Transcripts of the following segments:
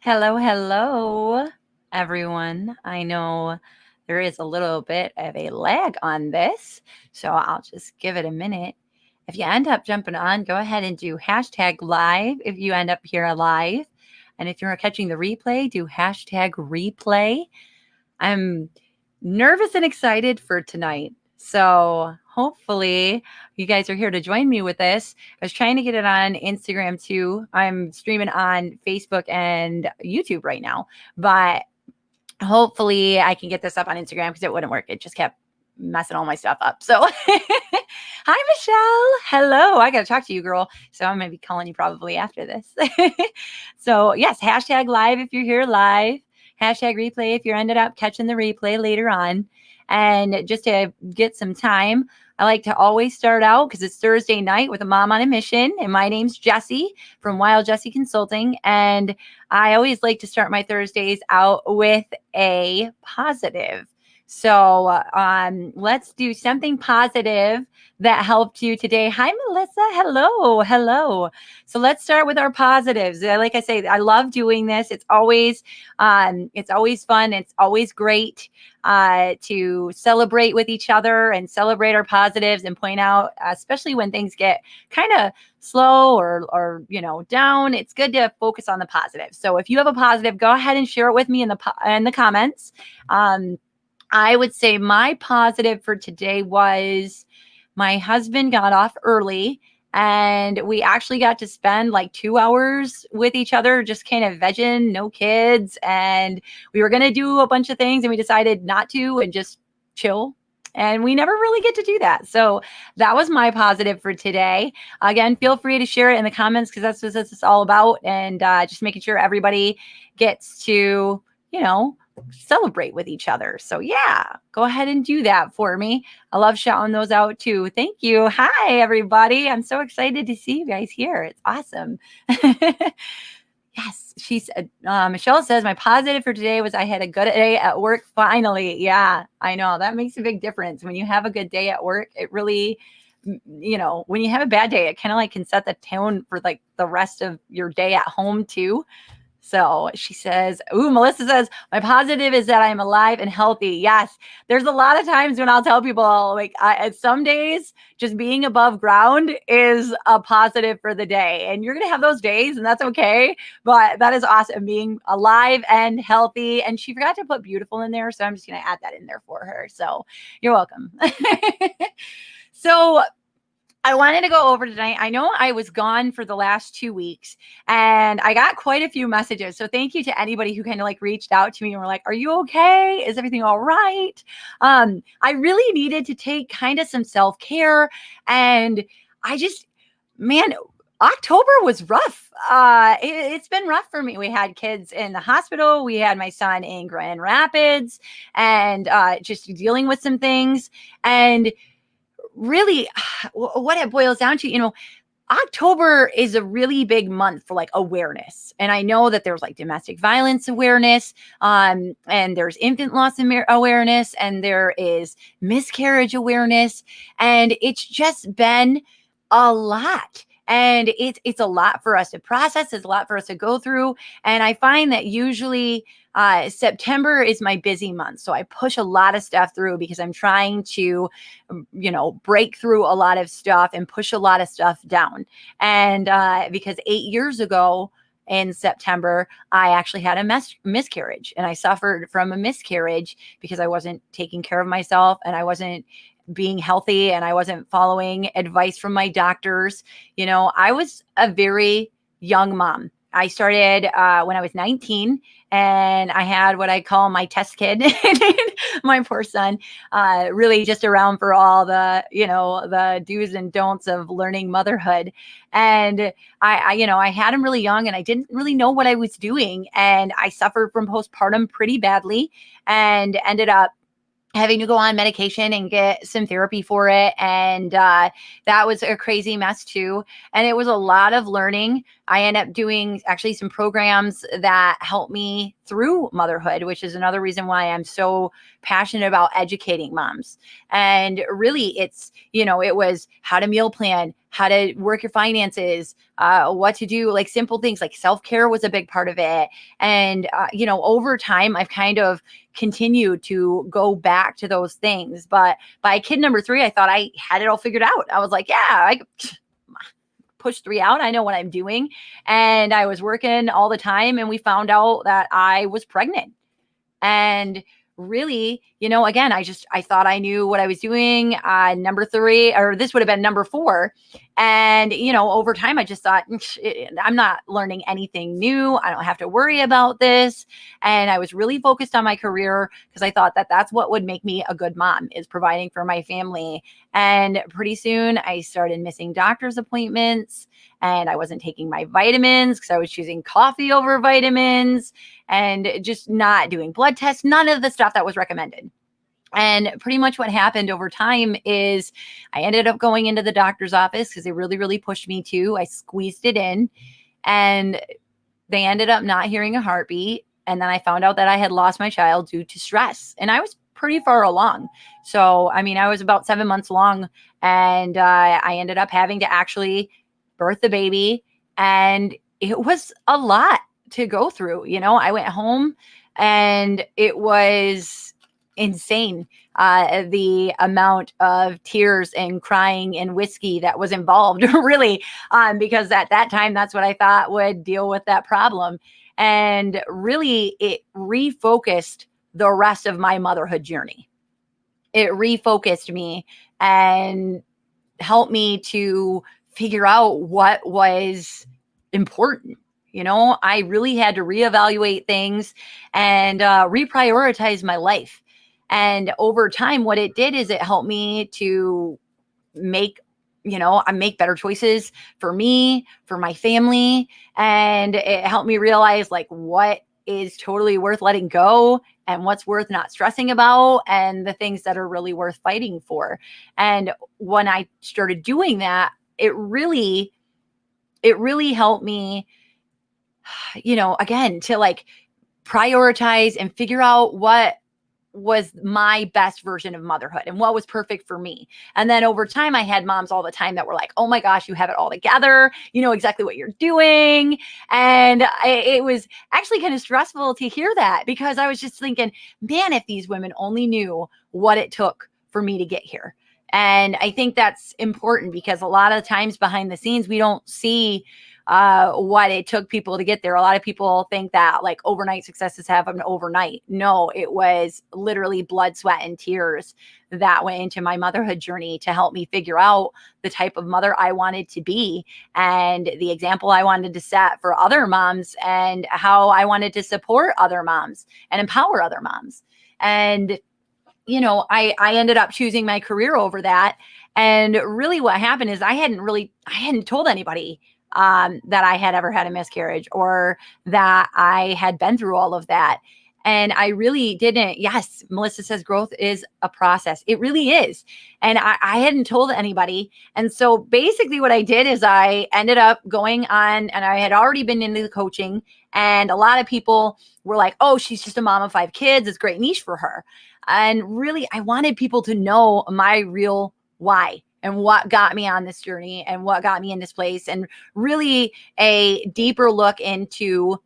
Hello, hello, everyone. I know there is a little bit of a lag on this, so I'll just give it a minute. If you end up jumping on, go ahead and do hashtag live if you end up here live. And if you're catching the replay, do hashtag replay. I'm nervous and excited for tonight. So hopefully you guys are here to join me with this. I was trying to get it on Instagram too. I'm streaming on Facebook and YouTube right now, but hopefully I can get this up on Instagram because it wouldn't work. It just kept messing all my stuff up. So hi, Michelle. Hello. I got to talk to you, girl. So I'm going to be calling you probably after this. So yes, hashtag live if you're here live. Hashtag replay if you ended up catching the replay later on. And just to get some time, I like to always start out because it's Thursday night with a mom on a mission. And my name's Jessie from Wild Jessie Consulting. And I always like to start my Thursdays out with a positive. So let's do something positive that helped you today. Hi, Melissa. Hello. Hello. So let's start with our positives. Like I say, I love doing this. It's always fun. It's always great to celebrate with each other and celebrate our positives and point out, especially when things get kind of slow or down. It's good to focus on the positive. So if you have a positive, go ahead and share it with me in the comments. I would say my positive for today was my husband got off early and we actually got to spend like 2 hours with each other, just kind of vegging, no kids. And we were going to do a bunch of things and we decided not to and just chill. And we never really get to do that. So that was my positive for today. Again, feel free to share it in the comments because that's what this is all about. And just making sure everybody gets to, celebrate with each other. So yeah, go ahead and do that for me. I love shouting those out too. Thank you. Hi, everybody. I'm so excited to see you guys here. It's awesome. Yes, Michelle says, my positive for today was I had a good day at work. Finally. Yeah, I know that makes a big difference. When you have a good day at work, it really, when you have a bad day, it kind of like can set the tone for like the rest of your day at home too. So she says, Melissa says, my positive is that I'm alive and healthy. Yes. There's a lot of times when I'll tell people like some days just being above ground is a positive for the day. And you're going to have those days and that's okay. But that is awesome being alive and healthy. And she forgot to put beautiful in there. So I'm just going to add that in there for her. So you're welcome. So I wanted to go over tonight. I know I was gone for the last 2 weeks and I got quite a few messages. So thank you to anybody who kind of like reached out to me and were like, are you okay? Is everything all right? I really needed to take kind of some self-care and October was rough. It's been rough for me. We had kids in the hospital. We had my son in Grand Rapids and just dealing with some things. And really what it boils down to, October is a really big month for like awareness. And I know that there's like domestic violence awareness, and there's infant loss awareness, and there is miscarriage awareness. And it's just been a lot. And it's a lot for us to process. It's a lot for us to go through. And I find that usually September is my busy month. So I push a lot of stuff through because I'm trying to, break through a lot of stuff and push a lot of stuff down. And because 8 years ago in September, I actually had a miscarriage and I suffered from a miscarriage because I wasn't taking care of myself and I wasn't being healthy and I wasn't following advice from my doctors. I was a very young mom. I started when I was 19 and I had what I call my test kid, my poor son, really just around for all the do's and don'ts of learning motherhood. And I had him really young and I didn't really know what I was doing. And I suffered from postpartum pretty badly and ended up having to go on medication and get some therapy for it. And that was a crazy mess too. And it was a lot of learning. I ended up doing actually some programs that helped me through motherhood, which is another reason why I'm so passionate about educating moms. And really, it was how to meal plan, how to work your finances, what to do, like simple things like self-care was a big part of it. And, over time, I've kind of continued to go back to those things. But by kid number 3, I thought I had it all figured out. I was like, yeah, I push 3 out. I know what I'm doing. And I was working all the time, and we found out that I was pregnant. And really, again, I thought I knew what I was doing. Number 3, or this would have been number 4. And, over time, I just thought, I'm not learning anything new. I don't have to worry about this. And I was really focused on my career because I thought that that's what would make me a good mom, is providing for my family. And pretty soon I started missing doctor's appointments, and I wasn't taking my vitamins because I was choosing coffee over vitamins, and just not doing blood tests, none of the stuff that was recommended. And pretty much what happened over time is I ended up going into the doctor's office because they really, really pushed me to. I squeezed it in, and they ended up not hearing a heartbeat. And then I found out that I had lost my child due to stress. And I was pretty far along. So, I was about 7 months along, and I ended up having to actually birth the baby. And it was a lot to go through. I went home, and it was insane, the amount of tears and crying and whiskey that was involved, really, because at that time, that's what I thought would deal with that problem. And really, it refocused the rest of my motherhood journey. It refocused me and helped me to figure out what was important. I really had to reevaluate things and reprioritize my life. And over time, what it did is it helped me to make, I make better choices for me, for my family. And it helped me realize like what is totally worth letting go and what's worth not stressing about, and the things that are really worth fighting for. And when I started doing that, it really helped me, again, to like prioritize and figure out what was my best version of motherhood and what was perfect for me. And then over time, I had moms all the time that were like, oh my gosh, you have it all together. You know exactly what you're doing. And it was actually kind of stressful to hear that, because I was just thinking, man, if these women only knew what it took for me to get here. And I think that's important, because a lot of times behind the scenes, we don't see what it took people to get there. A lot of people think that like overnight successes happen overnight. No, it was literally blood, sweat, and tears that went into my motherhood journey to help me figure out the type of mother I wanted to be, and the example I wanted to set for other moms, and how I wanted to support other moms and empower other moms. And I ended up choosing my career over that. And really what happened is I hadn't told anybody that I had ever had a miscarriage, or that I had been through all of that. And I really didn't. Yes, Melissa says growth is a process. It really is. And I hadn't told anybody. And so basically what I did is I ended up going on, and I had already been into the coaching, and a lot of people were like, oh, she's just a mom of 5 kids. It's a great niche for her. And really, I wanted people to know my real why, and what got me on this journey, and what got me in this place, and really a deeper look into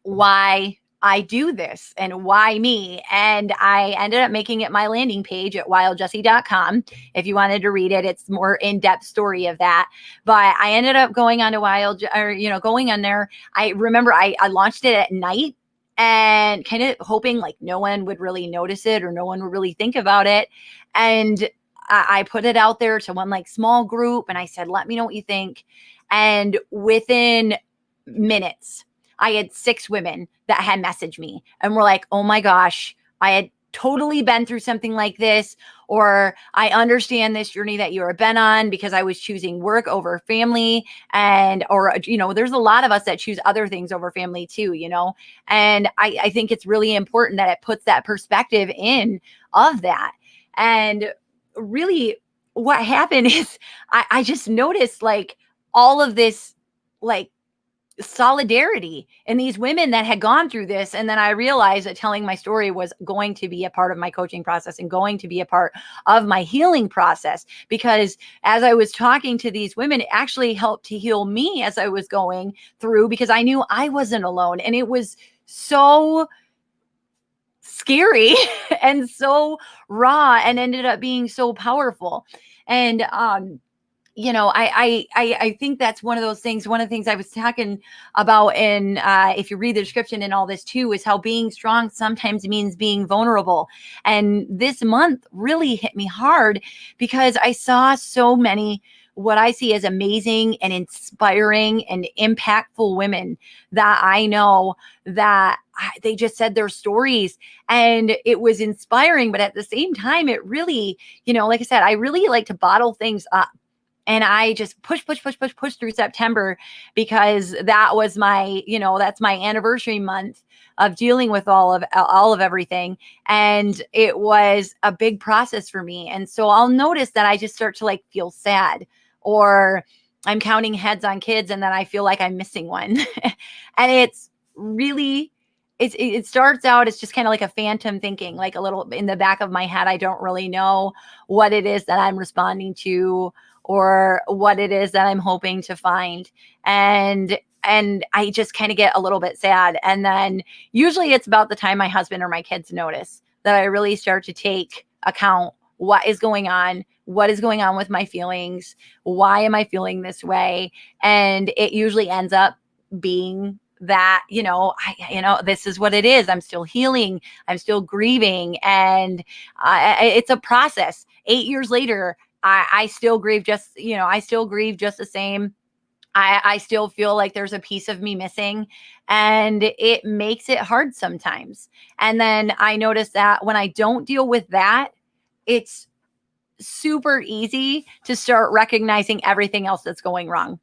why I do this and why me. And I ended up making it my landing page at wildjessie.com. If you wanted to read it, it's more in-depth story of that. But I ended up going on to going on there. I remember I launched it at night, and kind of hoping like no one would really notice it, or no one would really think about it. And I put it out there to one like small group, and I said, let me know what you think. And within minutes, I had 6 women that had messaged me and were like, oh my gosh, I had totally been through something like this, or I understand this journey that you have been on, because I was choosing work over family, and, or, there's a lot of us that choose other things over family too, and I think it's really important that it puts that perspective in of that. And really what happened is I just noticed like all of this like solidarity in these women that had gone through this. And then I realized that telling my story was going to be a part of my coaching process and going to be a part of my healing process, because as I was talking to these women, it actually helped to heal me as I was going through, because I knew I wasn't alone. And it was so scary and so raw, and ended up being so powerful. And I think that's one of those things. One of the things I was talking about in, if you read the description and all this too, is how being strong sometimes means being vulnerable. And this month really hit me hard, because I saw so many, what I see as amazing and inspiring and impactful women that I know, that they just said their stories, and it was inspiring. But at the same time, it really, like I said, I really like to bottle things up. And I just push through September, because that was my, that's my anniversary month of dealing with all of everything. And it was a big process for me. And so I'll notice that I just start to like feel sad, or I'm counting heads on kids, and then I feel like I'm missing one. And it's really, it starts out as just kind of like a phantom thinking, like a little in the back of my head. I don't really know what it is that I'm responding to, or what it is that I'm hoping to find. And I just kind of get a little bit sad. And then usually it's about the time my husband or my kids notice that I really start to take account what is going on with my feelings. Why am I feeling this way? And it usually ends up being that, this is what it is. I'm still healing. I'm still grieving. And it's a process. 8 years later, I still grieve just the same. I still feel like there's a piece of me missing, and it makes it hard sometimes. And then I notice that when I don't deal with that, it's super easy to start recognizing everything else that's going wrong.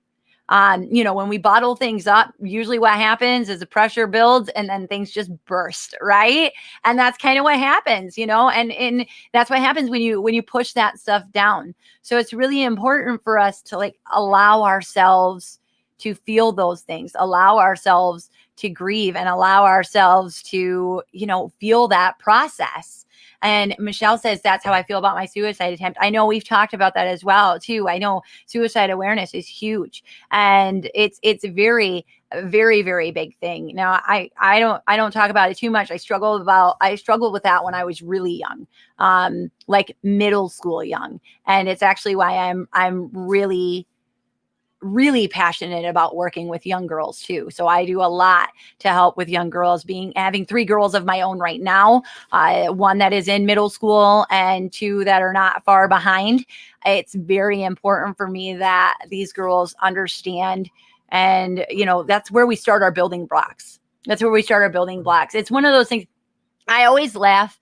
When we bottle things up, usually what happens is the pressure builds, and then things just burst, right? And that's kind of what happens, and that's what happens when you push that stuff down. So it's really important for us to like allow ourselves to feel those things, allow ourselves to grieve, and allow ourselves to, feel that process. And Michelle says, that's how I feel about my suicide attempt. I know we've talked about that as well, too. I know suicide awareness is huge, and it's very, very, very big thing. Now, I don't talk about it too much. I struggled with that when I was really young, like middle school young. And it's actually why I'm really, really passionate about working with young girls too. So I do a lot to help with young girls, having 3 girls of my own right now, one that is in middle school and 2 that are not far behind. It's very important for me that these girls understand. And, that's where we start our building blocks. It's one of those things. I always laugh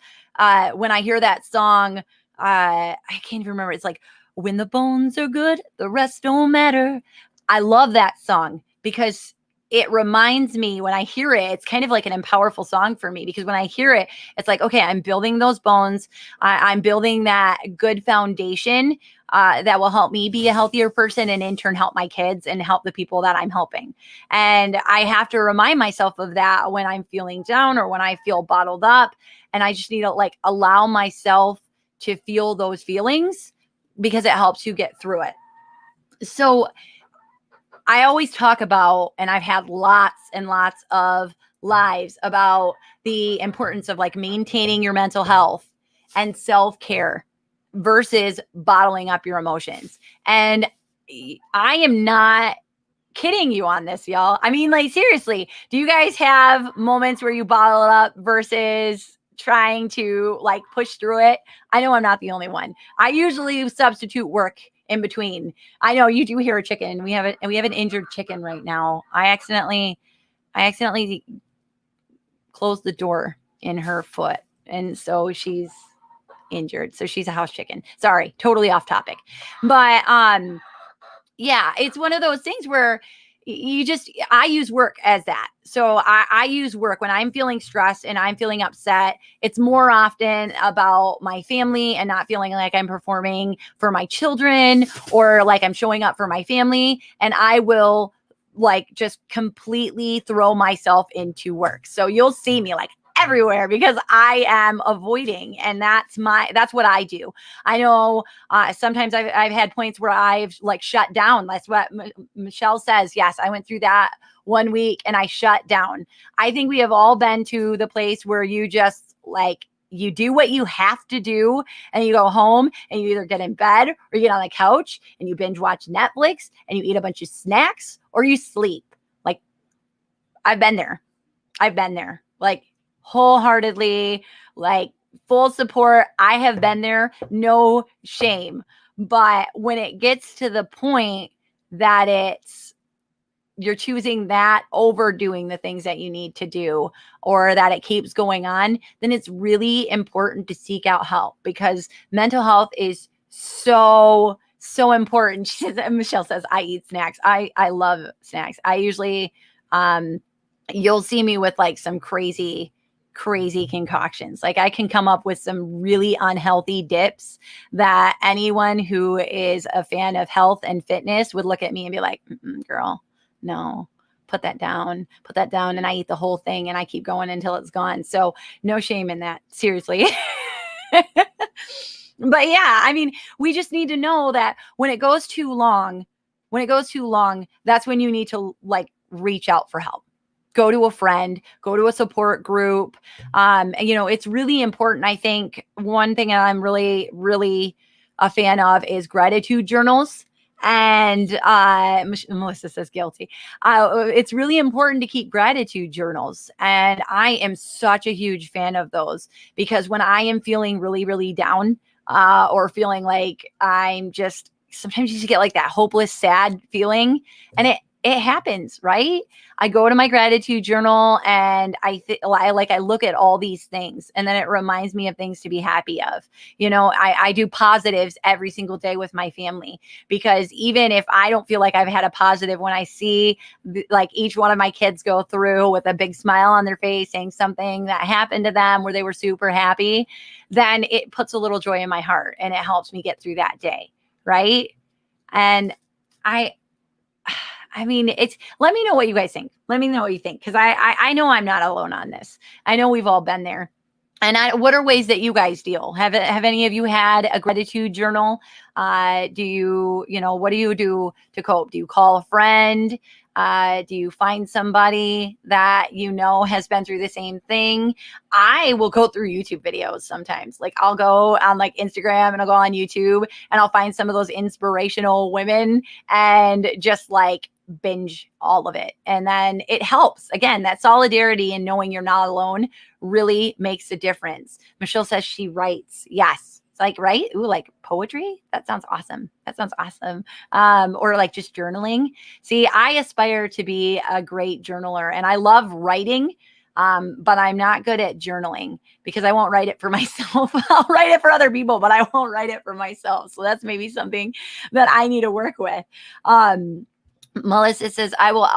when I hear that song. I can't even remember. It's like, when the bones are good, the rest don't matter. I love that song because it reminds me, when I hear it, it's kind of like an powerful song for me, because when I hear it, it's like, okay, I'm building those bones. I'm building that good foundation that will help me be a healthier person, and in turn help my kids and help the people that I'm helping. And I have to remind myself of that when I'm feeling down or when I feel bottled up. And I just need to like allow myself to feel those feelings, because it helps you get through it. So I always talk about, and I've had lots and lots of lives about the importance of like maintaining your mental health and self-care versus bottling up your emotions. And I am not kidding you on this, y'all. I mean, like, seriously, do you guys have moments where you bottle it up versus trying to like push through it? I know I'm not the only one. I usually substitute work in between. I know you do hear a chicken. We have an injured chicken right now. I accidentally closed the door in her foot, and so she's injured. So she's a house chicken. Sorry, totally off topic. But yeah, it's one of those things where I use work as that. So I use work when I'm feeling stressed and I'm feeling upset. It's more often about my family and not feeling like I'm performing for my children or like I'm showing up for my family. And I will like just completely throw myself into work. So you'll see me like everywhere because I am avoiding, and that's what I do. I know sometimes I've had points where I've like shut down. That's what Michelle says. Yes, I went through that one week and I shut down. I think we have all been to the place where you just like, you do what you have to do and you go home and you either get in bed or you get on the couch and you binge watch Netflix and you eat a bunch of snacks or you sleep. Like, I've been there. Like, wholeheartedly, like, full support. I have been there, no shame. But when it gets to the point that you're choosing that over doing the things that you need to do, or that it keeps going on, then it's really important to seek out help, because mental health is so important. Michelle says, I eat snacks. I love snacks. I usually, you'll see me with like some crazy concoctions. Like, I can come up with some really unhealthy dips that anyone who is a fan of health and fitness would look at me and be like, girl, no, put that down. And I eat the whole thing and I keep going until it's gone. So no shame in that, seriously. But yeah, I mean, we just need to know that when it goes too long, that's when you need to like reach out for help. Go to a friend, go to a support group. It's really important. I think one thing I'm really, really a fan of is gratitude journals. And Melissa says guilty. It's really important to keep gratitude journals. And I am such a huge fan of those, because when I am feeling really, really down, or feeling like sometimes you just get like that hopeless, sad feeling, and it happens, right? I go to my gratitude journal and I look at all these things, and then it reminds me of things to be happy of. I do positives every single day with my family, because even if I don't feel like I've had a positive, when I see like each one of my kids go through with a big smile on their face saying something that happened to them where they were super happy, then it puts a little joy in my heart and it helps me get through that day. Right. And I mean, let me know what you guys think. Let me know what you think. Cause I know I'm not alone on this. I know we've all been there. And what are ways that you guys deal? Have any of you had a gratitude journal? What do you do to cope? Do you call a friend? Do you find somebody that has been through the same thing? I will go through YouTube videos sometimes. Like, I'll go on like Instagram and I'll go on YouTube and I'll find some of those inspirational women and just like binge all of it. And then it helps. Again, that solidarity and knowing you're not alone really makes a difference. Michelle says she writes. Yes. It's like, right? Ooh, like poetry? That sounds awesome. Or like just journaling. See, I aspire to be a great journaler and I love writing. But I'm not good at journaling because I won't write it for myself. I'll write it for other people, but I won't write it for myself. So that's maybe something that I need to work with. Melissa says, I will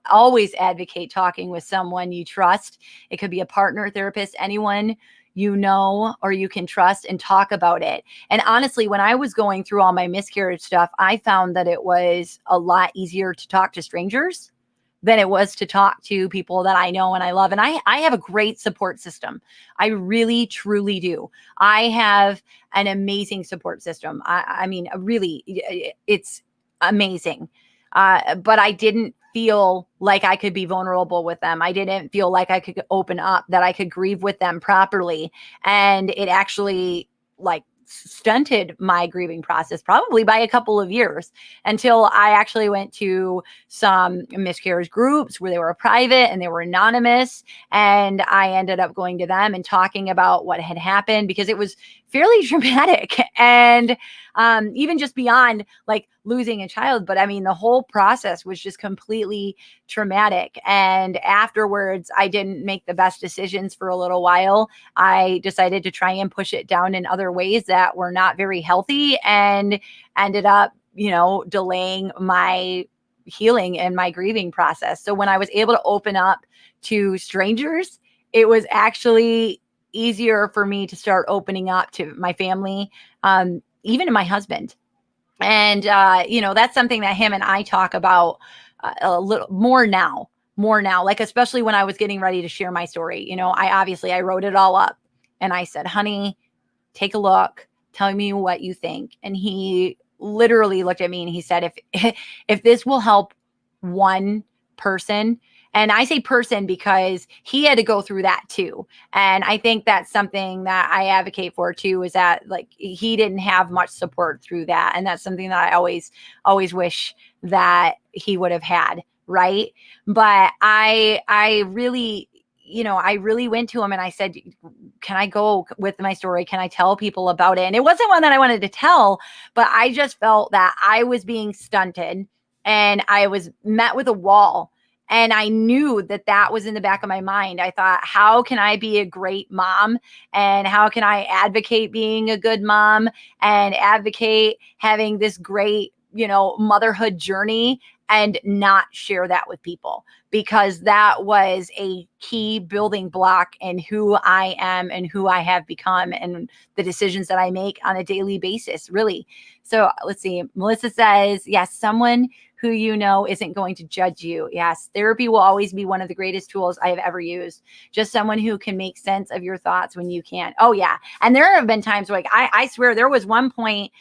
always advocate talking with someone you trust. It could be a partner, therapist, anyone you know or you can trust, and talk about it. And honestly, when I was going through all my miscarriage stuff, I found that it was a lot easier to talk to strangers than it was to talk to people that I know and I love. And I have a great support system. I really, truly do. I have an amazing support system. I mean, really, it's amazing. But I didn't feel like I could be vulnerable with them. I didn't feel like I could open up, that I could grieve with them properly. And it actually like stunted my grieving process probably by a couple of years, until I actually went to some miscarriage groups where they were private and they were anonymous. And I ended up going to them and talking about what had happened, because it was fairly dramatic. And even just beyond like losing a child, but I mean, the whole process was just completely traumatic. And afterwards, I didn't make the best decisions for a little while. I decided to try and push it down in other ways that were not very healthy, and ended up, delaying my healing and my grieving process. So when I was able to open up to strangers, it was actually easier for me to start opening up to my family, even to my husband. And, that's something that him and I talk about a little more now, like, especially when I was getting ready to share my story. I wrote it all up and I said, honey, take a look, tell me what you think. And he literally looked at me and he said, if this will help one person, and I say person because he had to go through that too. And I think that's something that I advocate for too, is that, like, he didn't have much support through that. And that's something that I always wish that he would have had. Right. But I really, I really went to him and I said, can I go with my story? Can I tell people about it? And it wasn't one that I wanted to tell, but I just felt that I was being stunted and I was met with a wall. And I knew that that was in the back of my mind. I thought, how can I be a great mom? And how can I advocate being a good mom and advocate having this great, motherhood journey and not share that with people? Because that was a key building block in who I am and who I have become and the decisions that I make on a daily basis, really. So let's see. Melissa says, yes, someone who isn't going to judge you. Yes, therapy will always be one of the greatest tools I have ever used. Just someone who can make sense of your thoughts when you can't. Oh, yeah. And there have been times like I swear there was one point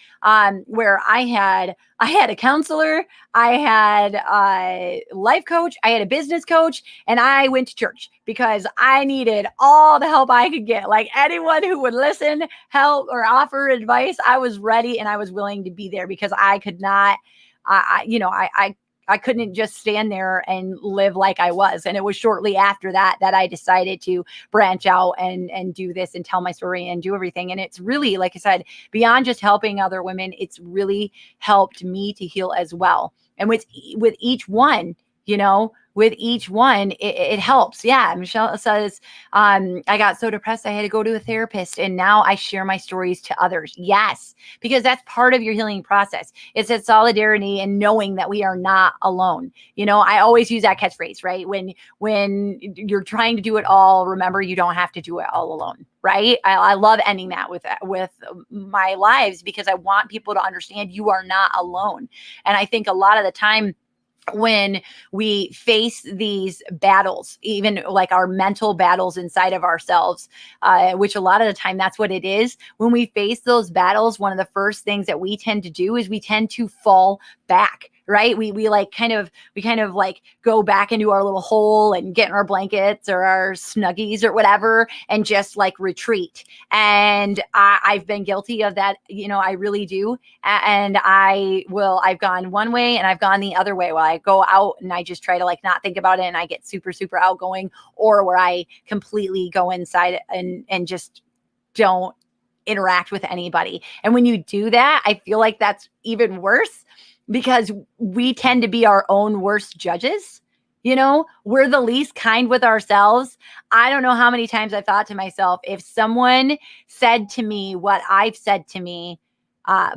where I had a counselor, I had a life coach, I had a business coach, and I went to church because I needed all the help I could get. Like, anyone who would listen, help, or offer advice, I was ready and I was willing to be there because I could not. I couldn't just stand there and live like I was. And it was shortly after that I decided to branch out and do this and tell my story and do everything. And it's really, like I said, beyond just helping other women, it's really helped me to heal as well. And with each one, it helps. Yeah. Michelle says, I got so depressed, I had to go to a therapist, and now I share my stories to others. Yes, because that's part of your healing process. It's that solidarity and knowing that we are not alone. I always use that catchphrase, right? When you're trying to do it all, remember, you don't have to do it all alone. Right. I love ending that with my lives, because I want people to understand you are not alone. And I think a lot of the time, when we face these battles, even like our mental battles inside of ourselves, which a lot of the time that's what it is. When we face those battles, one of the first things that we tend to do is we tend to fall back. Right. We kind of like go back into our little hole and get in our blankets or our snuggies or whatever and just like retreat. And I've been guilty of that. I really do. And I've gone one way and I've gone the other way. Well, I go out and I just try to like not think about it and I get super, super outgoing, or where I completely go inside and just don't interact with anybody. And when you do that, I feel like that's even worse, because we tend to be our own worst judges. We're the least kind with ourselves. I don't know how many times I've thought to myself, if someone said to me what I've said to me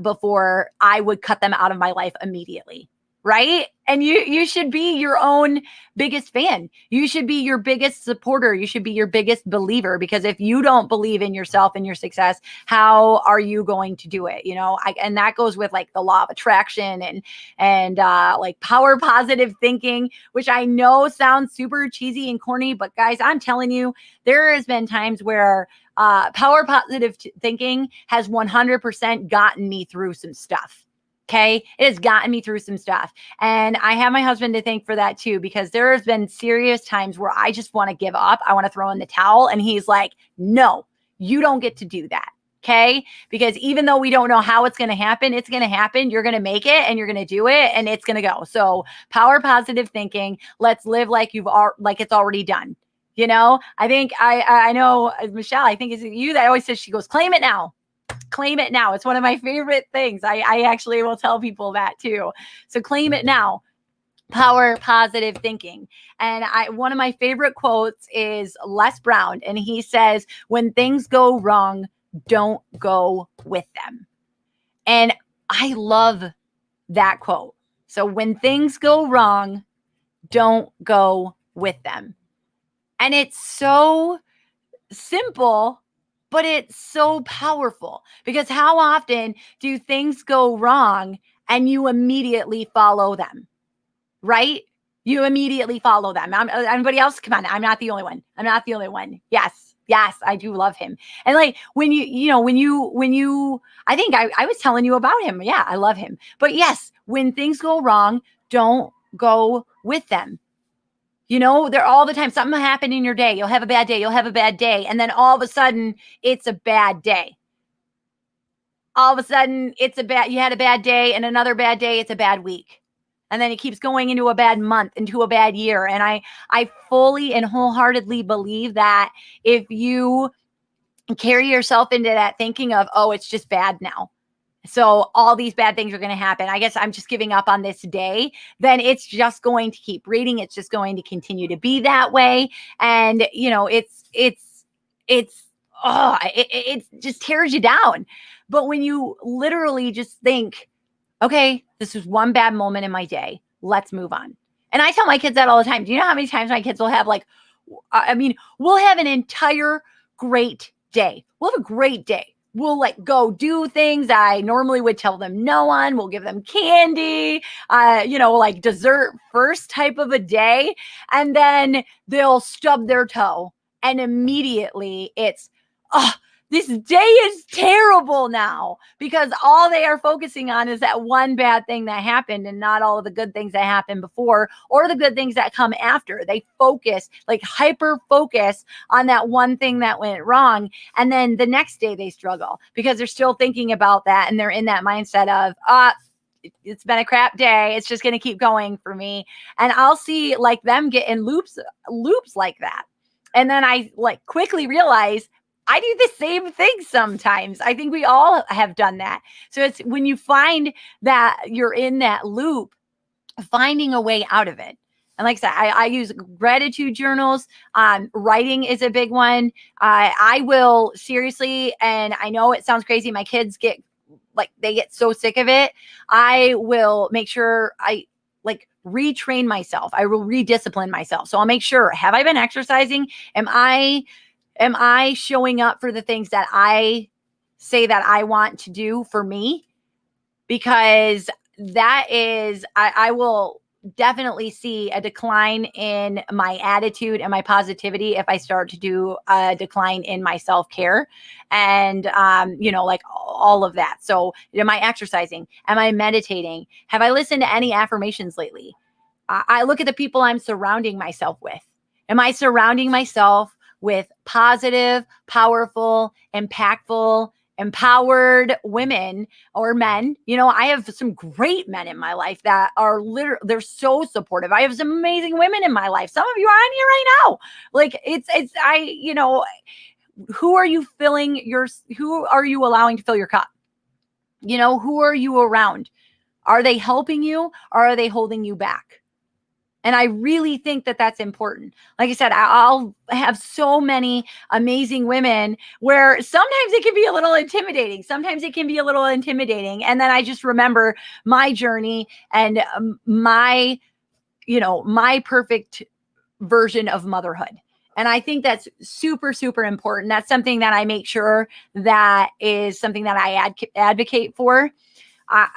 before, I would cut them out of my life immediately. Right. And you should be your own biggest fan. You should be your biggest supporter. You should be your biggest believer, because if you don't believe in yourself and your success, how are you going to do it? And that goes with like the law of attraction and like power positive thinking, which I know sounds super cheesy and corny, but guys, I'm telling you, there has been times where power positive thinking has 100% gotten me through some stuff. Okay. It has gotten me through some stuff. And I have my husband to thank for that too, because there has been serious times where I just want to give up. I want to throw in the towel. And he's like, no, you don't get to do that. Okay. Because even though we don't know how it's going to happen, it's going to happen. You're going to make it and you're going to do it and it's going to go. So power positive thinking, let's live like like it's already done. I think I know Michelle, I think it's you that always says, she goes, claim it now. Claim it now. It's one of my favorite things. I actually will tell people that too. So claim it now. Power positive thinking. And one of my favorite quotes is Les Brown. And he says, when things go wrong, don't go with them. And I love that quote. So when things go wrong, don't go with them. And it's so simple, but it's so powerful, because how often do things go wrong and you immediately follow them, right? You immediately follow them. Anybody else? Come on. I'm not the only one. I'm not the only one. Yes. Yes. I do love him. And like when I think I was telling you about him. Yeah. I love him. But yes, when things go wrong, don't go with them. They're all the time. Something will happen in your day. You'll have a bad day. You'll have a bad day. And then all of a sudden it's a bad day. All of a sudden you had a bad day, and another bad day. It's a bad week. And then it keeps going into a bad month, into a bad year. And I fully and wholeheartedly believe that if you carry yourself into that thinking of, oh, it's just bad now, so all these bad things are going to happen, I guess I'm just giving up on this day, then it's just going to keep reading. It's just going to continue to be that way. And, it just tears you down. But when you literally just think, okay, this was one bad moment in my day, let's move on. And I tell my kids that all the time. Do you know how many times my kids will have we'll have an entire great day. We'll have a great day. We'll go do things I normally would tell them no on. We'll give them candy, dessert first type of a day. And then they'll stub their toe. And immediately it's, this day is terrible now, because all they are focusing on is that one bad thing that happened and not all of the good things that happened before or the good things that come after. They focus, hyper focus on that one thing that went wrong. And then the next day they struggle because they're still thinking about that. And they're in that mindset of, it's been a crap day. It's just going to keep going for me. And I'll see them get in loops like that. And then I quickly realize I do the same thing sometimes. I think we all have done that. So it's when you find that you're in that loop, finding a way out of it. And like I said, I use gratitude journals. Writing is a big one. I will seriously, and I know it sounds crazy, my kids get they get so sick of it. I will make sure I retrain myself. I will rediscipline myself. So I'll make sure, have I been exercising? Am I showing up for the things that I say that I want to do for me? Because that is, I will definitely see a decline in my attitude and my positivity if I start to do a decline in my self-care and, all of that. So am I exercising? Am I meditating? Have I listened to any affirmations lately? I look at the people I'm surrounding myself with. Am I surrounding myself with positive, powerful, impactful, empowered women or men? I have some great men in my life that are they're so supportive. I have some amazing women in my life. Some of you are on here right now. Who are you who are you allowing to fill your cup? Who are you around? Are they helping you or are they holding you back? And I really think that that's important. Like I said, I'll have so many amazing women where sometimes it can be a little intimidating. And then I just remember my journey and my perfect version of motherhood. And I think that's super, super important. That's something that I make sure that is something that I advocate for.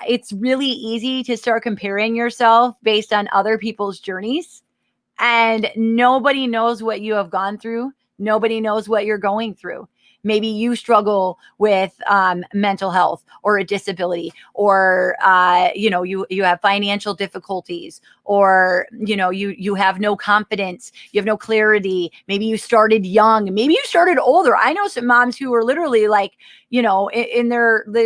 It's really easy to start comparing yourself based on other people's journeys, and nobody knows what you have gone through. Nobody knows what you're going through. Maybe you struggle with mental health or a disability, or you have financial difficulties, or you have no confidence, you have no clarity. Maybe you started young, maybe you started older. I know some moms who are literally they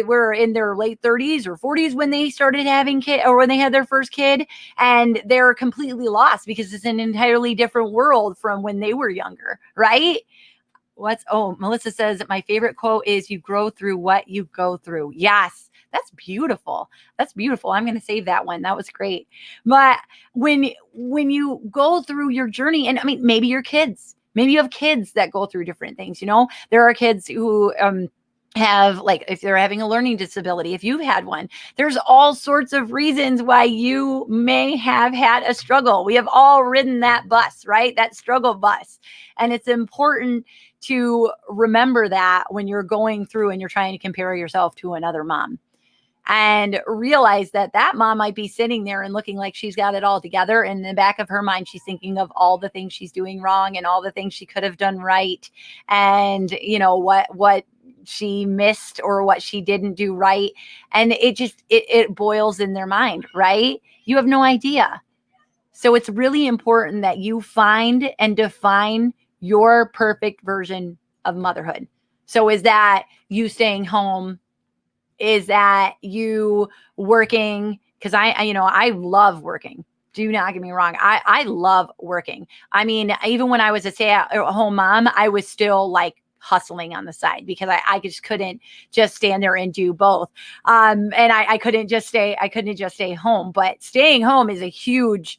were in their late 30s or 40s when they started having kids, or when they had their first kid, and they're completely lost because it's an entirely different world from when they were younger, right? Melissa says, my favorite quote is, you grow through what you go through. Yes, that's beautiful. That's beautiful. I'm going to save that one. That was great. But when you go through your journey, and maybe you have kids that go through different things. There are kids who, have if they're having a learning disability, if you've had one, there's all sorts of reasons why you may have had a struggle. We have all ridden that bus, right? That struggle bus. And it's important to remember that when you're going through and you're trying to compare yourself to another mom. and realize that that mom might be sitting there and looking like she's got it all together. And in the back of her mind, she's thinking of all the things she's doing wrong and all the things she could have done right. And, what she missed or what she didn't do right. And it boils in their mind, right? You have no idea. So it's really important that you find and define your perfect version of motherhood. So is that you staying home? Is that you working? Because I love working. Do not get me wrong. I love working. I mean, even when I was a stay-at-home mom, I was still like hustling on the side because I just couldn't just stand there and do both. And I couldn't just stay home. But staying home is a huge,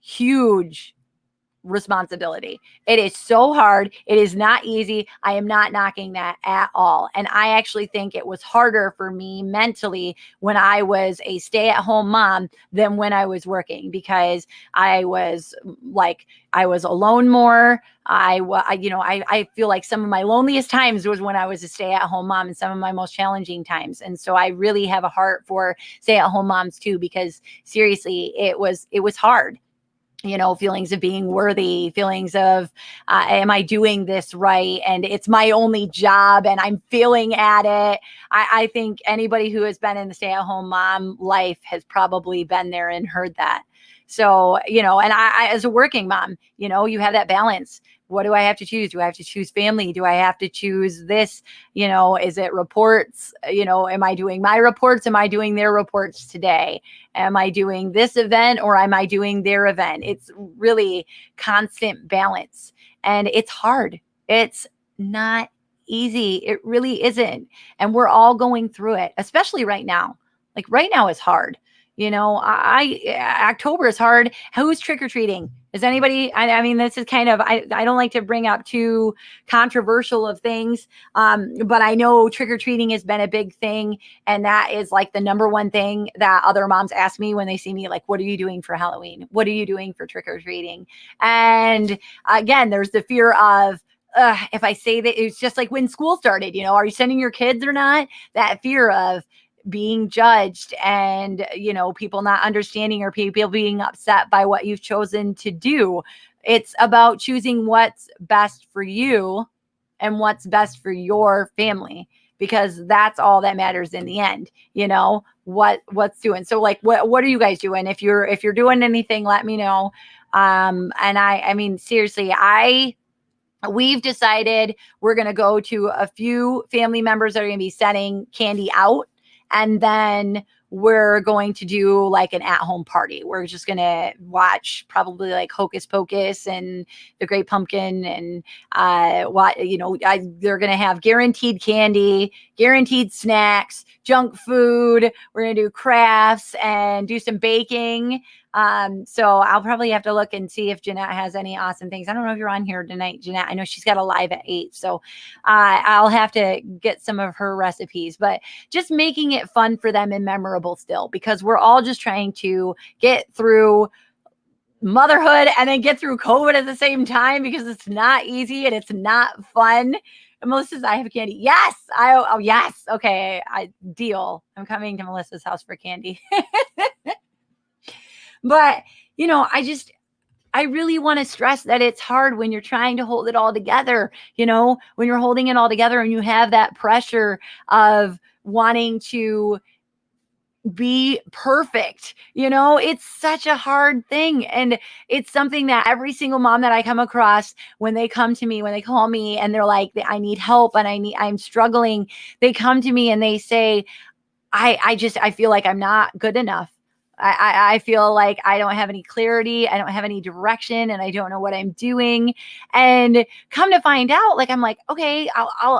huge responsibility. It is so hard. It is not easy. I am not knocking that at all. And I actually think it was harder for me mentally when I was a stay-at-home mom than when I was working, because I was alone more. I feel like some of my loneliest times was when I was a stay-at-home mom, and some of my most challenging times. And so I really have a heart for stay-at-home moms too, because seriously, it was hard. Feelings of being worthy, feelings of, am I doing this right? And it's my only job and I'm failing at it. I think anybody who has been in the stay-at-home mom life has probably been there and heard that. So, and I as a working mom, you have that balance. What do I have to choose? Do I have to choose family? Do I have to choose this? Is it reports? Am I doing my reports? Am I doing their reports today? Am I doing this event or am I doing their event? It's really constant balance, and it's hard. It's not easy. It really isn't. And we're all going through it, especially right now. Like right now is hard. October is hard. Who's trick-or-treating? Is anybody, I mean, this is kind of, I don't like to bring up too controversial of things. But I know trick-or-treating has been a big thing. And that is like the number one thing that other moms ask me when they see me, like, what are you doing for Halloween? What are you doing for trick-or-treating? And again, there's the fear of, if I say that, it's just like when school started, are you sending your kids or not? That fear of being judged and, people not understanding or people being upset by what you've chosen to do. It's about choosing what's best for you and what's best for your family, because that's all that matters in the end. What's doing. So like, what are you guys doing? If you're doing anything, let me know. And I mean, seriously, we've decided we're going to go to a few family members that are going to be setting candy out. And then we're going to do like an at-home party. We're just going to watch probably like Hocus Pocus and The Great Pumpkin, and they're going to have guaranteed candy, guaranteed snacks, junk food. We're going to do crafts and do some baking. So I'll probably have to look and see if Jeanette has any awesome things. I don't know if you're on here tonight, Jeanette. I know she's got a live at 8. So I'll have to get some of her recipes, but just making it fun for them and memorable still, because we're all just trying to get through motherhood and then get through COVID at the same time, because it's not easy and it's not fun. And Melissa says, I have candy. Yes. Yes. Okay. Deal. I'm coming to Melissa's house for candy. But, I really want to stress that it's hard when you're trying to hold it all together, when you're holding it all together and you have that pressure of wanting to be perfect. It's such a hard thing. And it's something that every single mom that I come across, when they come to me, when they call me and they're like, I need help and I'm struggling, they come to me and they say, I feel like I'm not good enough. I feel like I don't have any clarity. I don't have any direction, and I don't know what I'm doing. And come to find out, like, I'm like, okay,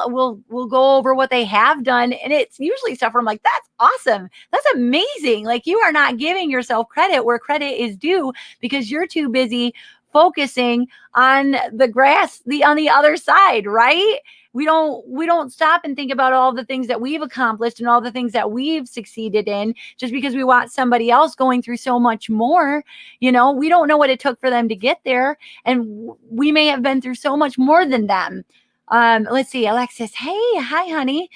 we'll go over what they have done. And it's usually stuff where I'm like, that's awesome. That's amazing. Like, you are not giving yourself credit where credit is due, because you're too busy focusing on the grass, on the other side, right? We don't stop and think about all the things that we've accomplished and all the things that we've succeeded in, just because we want somebody else going through so much more. We don't know what it took for them to get there. And we may have been through so much more than them. Let's see. Alexis, hey, hi, honey.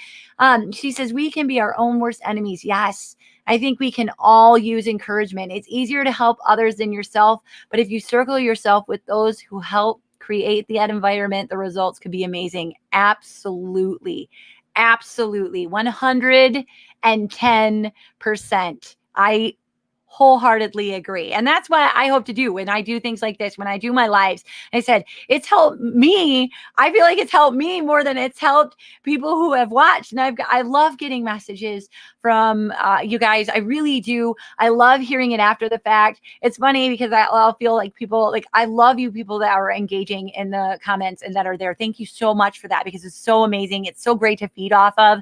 She says, we can be our own worst enemies. Yes. I think we can all use encouragement. It's easier to help others than yourself, but if you circle yourself with those who help create that environment, the results could be amazing. Absolutely. Absolutely. 110%. I wholeheartedly agree. And that's what I hope to do when I do things like this, when I do my lives. I said, it's helped me. I feel like it's helped me more than it's helped people who have watched. And I love getting messages from you guys. I really do. I love hearing it after the fact. It's funny because I'll feel like people, like, I love you people that are engaging in the comments and that are there. Thank you so much for that, because it's so amazing. It's so great to feed off of.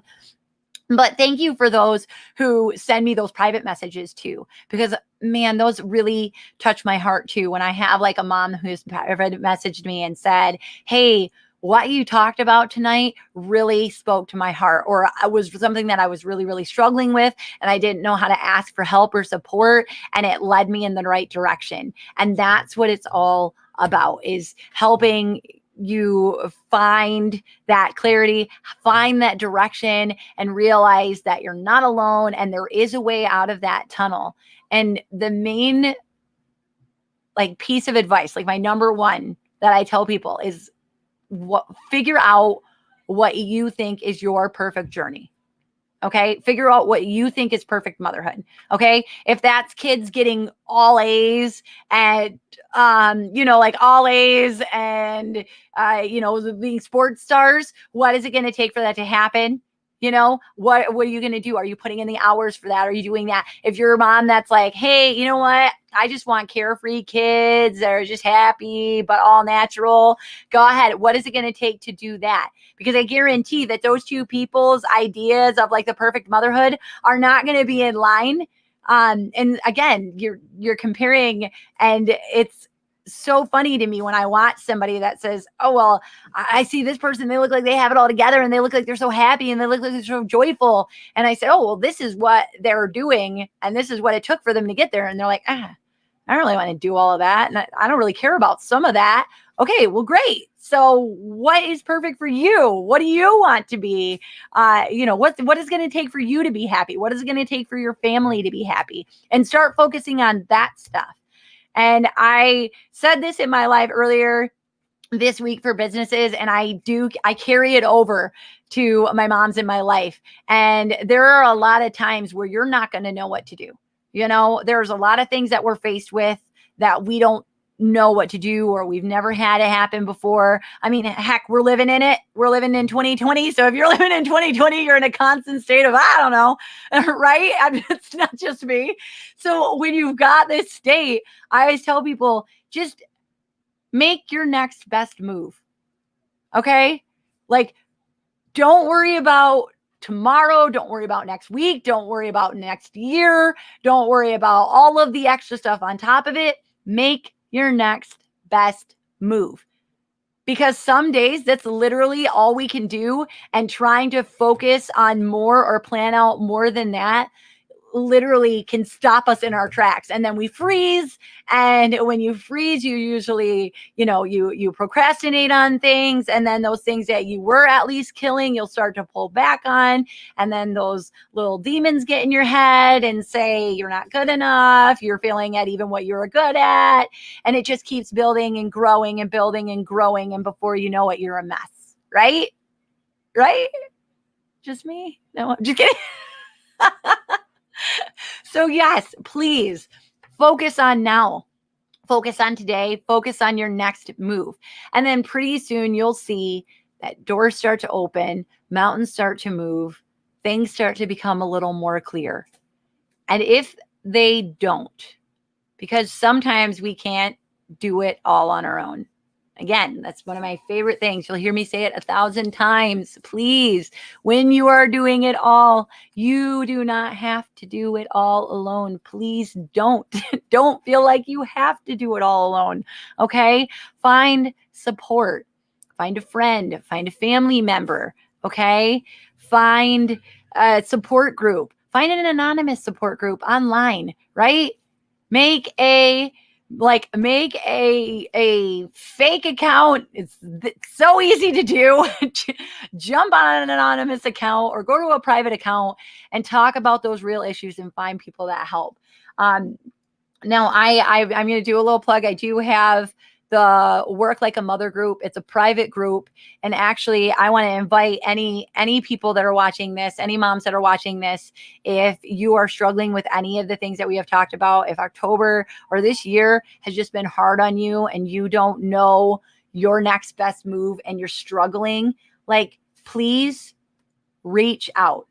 But thank you for those who send me those private messages too, because man, those really touch my heart too. When I have like a mom who's messaged me and said, hey, what you talked about tonight really spoke to my heart, or it was something that I was really, really struggling with, and I didn't know how to ask for help or support, and it led me in the right direction. And that's what it's all about, is helping you find that clarity, find that direction, and realize that you're not alone and there is a way out of that tunnel. And the main like piece of advice, like my number one that I tell people is figure out what you think is your perfect journey. Okay. Figure out what you think is perfect motherhood. Okay. If that's kids getting all A's and, like all A's and, being sports stars, what is it going to take for that to happen? What are you going to do? Are you putting in the hours for that? Are you doing that? If you're a mom that's like, hey, you know what? I just want carefree kids that are just happy, but all natural. Go ahead. What is it going to take to do that? Because I guarantee that those two people's ideas of like the perfect motherhood are not going to be in line. And again, you're comparing, and it's so funny to me when I watch somebody that says, oh, well, I see this person, they look like they have it all together and they look like they're so happy and they look like they're so joyful. And I said, oh, well, this is what they're doing and this is what it took for them to get there. And they're like, I don't really want to do all of that. And I don't really care about some of that. Okay, well, great. So what is perfect for you? What do you want to be? What is going to take for you to be happy? What is it going to take for your family to be happy? And start focusing on that stuff. And I said this in my live earlier this week for businesses, and I carry it over to my moms in my life. And there are a lot of times where you're not going to know what to do. There's a lot of things that we're faced with that we don't know what to do, or we've never had it happen before. I mean, heck, we're living in it. We're living in 2020. So if you're living in 2020, you're in a constant state of, I don't know, right? It's not just me. So when you've got this state, I always tell people, just make your next best move. Okay? Like, don't worry about tomorrow. Don't worry about next week. Don't worry about next year. Don't worry about all of the extra stuff on top of it. Make your next best move. Because some days that's literally all we can do, and trying to focus on more or plan out more than that literally can stop us in our tracks, and then we freeze. And when you freeze, you usually, you procrastinate on things, and then those things that you were at least killing, you'll start to pull back on, and then those little demons get in your head and say you're not good enough, you're failing at even what you're good at, and it just keeps building and growing and building and growing, and before you know it, you're a mess. Right Just me? No, I'm just kidding. So yes, please focus on now. Focus on today. Focus on your next move. And then pretty soon you'll see that doors start to open, mountains start to move, things start to become a little more clear. And if they don't, because sometimes we can't do it all on our own. Again, that's one of my favorite things. You'll hear me say it 1,000 times. Please, when you are doing it all, you do not have to do it all alone. Please don't. Don't feel like you have to do it all alone. Okay? Find support. Find a friend. Find a family member. Okay? Find a support group. Find an anonymous support group online, right? Make a like make a fake account. It's so easy to do. Jump on an anonymous account or go to a private account and talk about those real issues and find people that help. Now I'm going to do a little plug. I do have the Work Like a Mother group. It's a private group. And actually I want to invite any people that are watching this, any moms that are watching this, if you are struggling with any of the things that we have talked about, if October or this year has just been hard on you and you don't know your next best move and you're struggling, like, please reach out.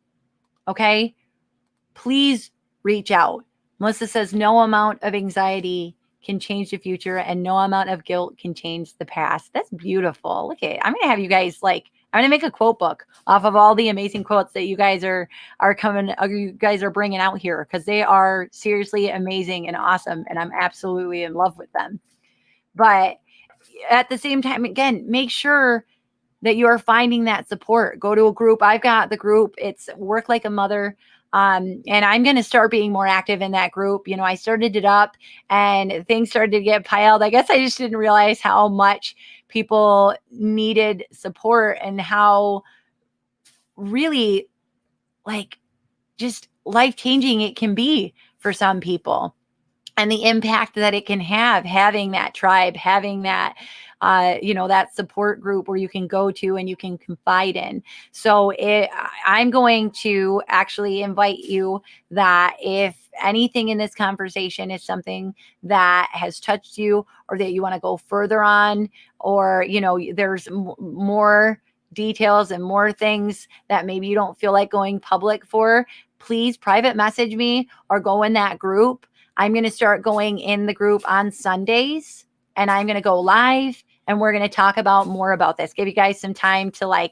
Okay. Please reach out. Melissa says, no amount of anxiety can change the future and no amount of guilt can change the past. That's beautiful. Look at it. I'm going to have you guys I'm going to make a quote book off of all the amazing quotes that you guys are bringing out here, because they are seriously amazing and awesome. And I'm absolutely in love with them. But at the same time, again, make sure that you are finding that support. Go to a group. I've got the group. It's Work Like a Mother. And I'm going to start being more active in that group. I started it up and things started to get piled. I guess I just didn't realize how much people needed support and how really just life-changing it can be for some people. And the impact that it can have, having that tribe, having that, that support group where you can go to and you can confide in. So I'm going to actually invite you that if anything in this conversation is something that has touched you or that you want to go further on, or, there's more details and more things that maybe you don't feel like going public for, please private message me or go in that group. I'm going to start going in the group on Sundays and I'm going to go live and we're going to talk about more about this. Give you guys some time to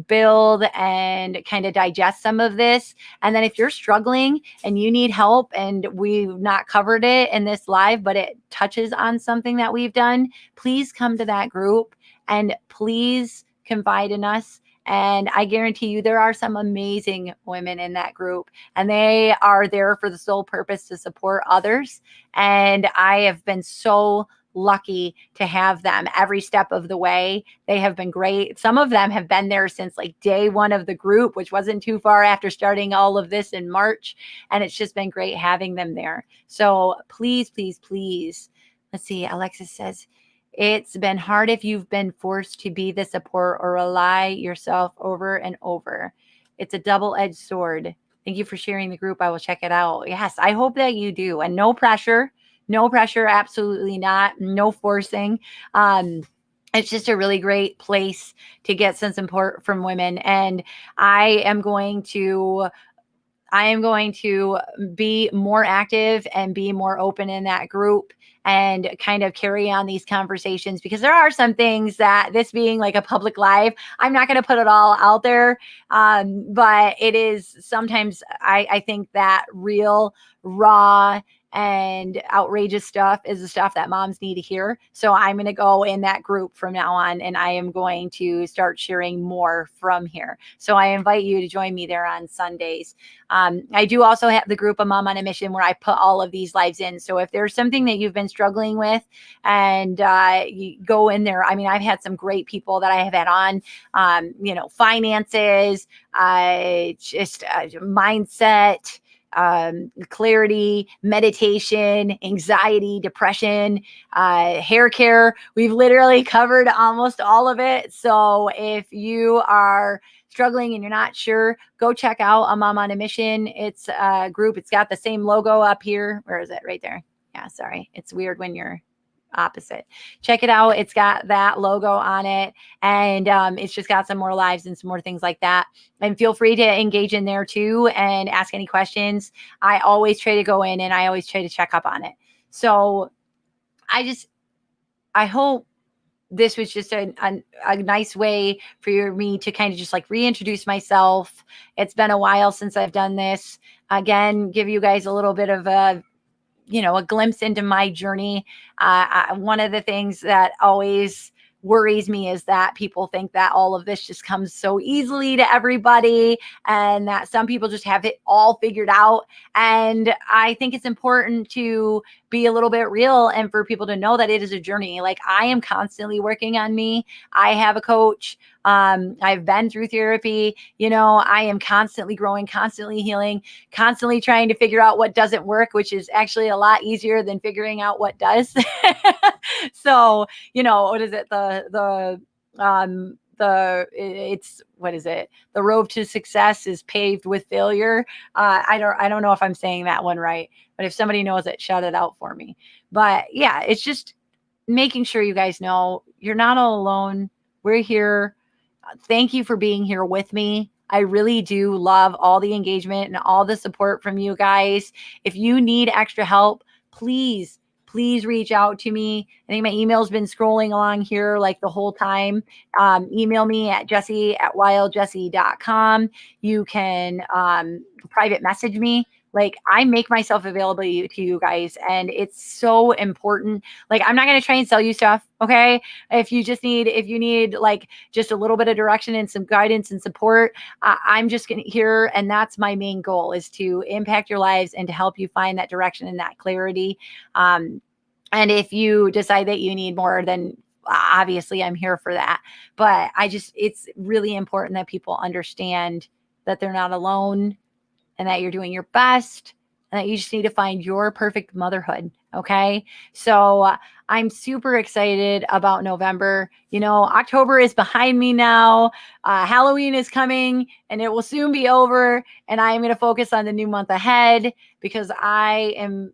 build and kind of digest some of this. And then if you're struggling and you need help and we've not covered it in this live, but it touches on something that we've done, please come to that group and please confide in us. And I guarantee you there are some amazing women in that group and they are there for the sole purpose to support others. And I have been so lucky to have them every step of the way. They have been great. Some of them have been there since day one of the group, which wasn't too far after starting all of this in March. And it's just been great having them there. So please, please, please. Let's see. Alexis says, it's been hard if you've been forced to be the support or rely yourself over and over. It's a double-edged sword. Thank you for sharing the group. I will check it out. Yes, I hope that you do. And no pressure. No pressure. Absolutely not. No forcing. It's just a really great place to get some support from women. And I am going to be more active and be more open in that group and kind of carry on these conversations, because there are some things that, this being a public live, I'm not going to put it all out there. But it is sometimes I think that real, raw, and outrageous stuff is the stuff that moms need to hear. So I'm going to go in that group from now on and I am going to start sharing more from here. So I invite you to join me there on Sundays. I do also have the group, A Mom on a Mission, where I put all of these lives in. So if there's something that you've been struggling with and you go in there, I've had some great people that I have had on, finances, mindset, clarity, meditation, anxiety, depression, hair care. We've literally covered almost all of it. So if you are struggling and you're not sure, go check out A Mom on a Mission. It's a group. It's got the same logo up here. Where is it? Right there. Yeah, sorry. It's weird when you're opposite. Check it out. It's got that logo on it, and it's just got some more lives and some more things like that. And feel free to engage in there too and ask any questions. I always try to go in and I always try to check up on it. So I hope this was just a nice way for me to kind of just reintroduce myself. It's been a while since I've done this. Again, give you guys a little bit of a glimpse into my journey. One of the things that always worries me is that people think that all of this just comes so easily to everybody and that some people just have it all figured out. And I think it's important to be a little bit real and for people to know that it is a journey. Like, I am constantly working on me. I have a coach. I've been through therapy. I am constantly growing, constantly healing, constantly trying to figure out what doesn't work, which is actually a lot easier than figuring out what does. So, what is it? It's what is it? The road to success is paved with failure. I don't know if I'm saying that one right, but if somebody knows it, shout it out for me. But yeah, it's just making sure you guys know you're not all alone. We're here. Thank you for being here with me. I really do love all the engagement and all the support from you guys. If you need extra help, please, please reach out to me. I think my email's been scrolling along here like the whole time. Email me at jessie@wildjessie.com. You can private message me. Like, I make myself available to you guys, and it's so important. Like, I'm not going to try and sell you stuff. Okay. If you need like just a little bit of direction and some guidance and support, I'm just going to here. And that's my main goal, is to impact your lives and to help you find that direction and that clarity. And if you decide that you need more, then obviously I'm here for that. But it's really important that people understand that they're not alone and that you're doing your best and that you just need to find your perfect motherhood. Okay. So I'm super excited about November. October is behind me now. Halloween is coming and it will soon be over. And I am going to focus on the new month ahead because I'm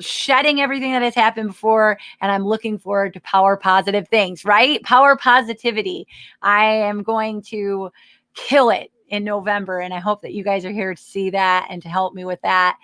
shedding everything that has happened before, and I'm looking forward to power positive things, right? Power positivity. I am going to kill it in November. And I hope that you guys are here to see that and to help me with that.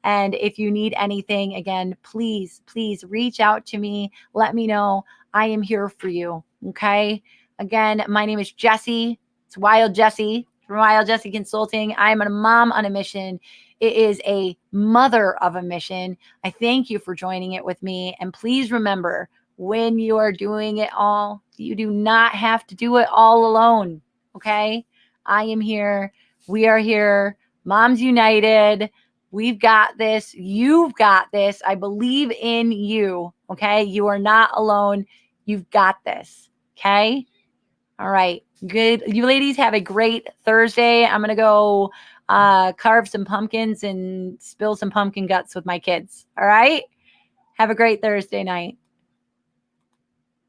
And if you need anything, again, please, please reach out to me. Let me know. I am here for you. Okay. Again, my name is Jessie. It's Wild Jessie from Wild Jessie Consulting. I'm a mom on a mission. It is a mother of a mission. I thank you for joining it with me. And please remember, when you are doing it all, you do not have to do it all alone. Okay. I am here. We are here. Moms United. We've got this. You've got this. I believe in you. Okay. You are not alone. You've got this. Okay. All right. Good. You ladies have a great Thursday. I'm going to go carve some pumpkins and spill some pumpkin guts with my kids. All right. Have a great Thursday night.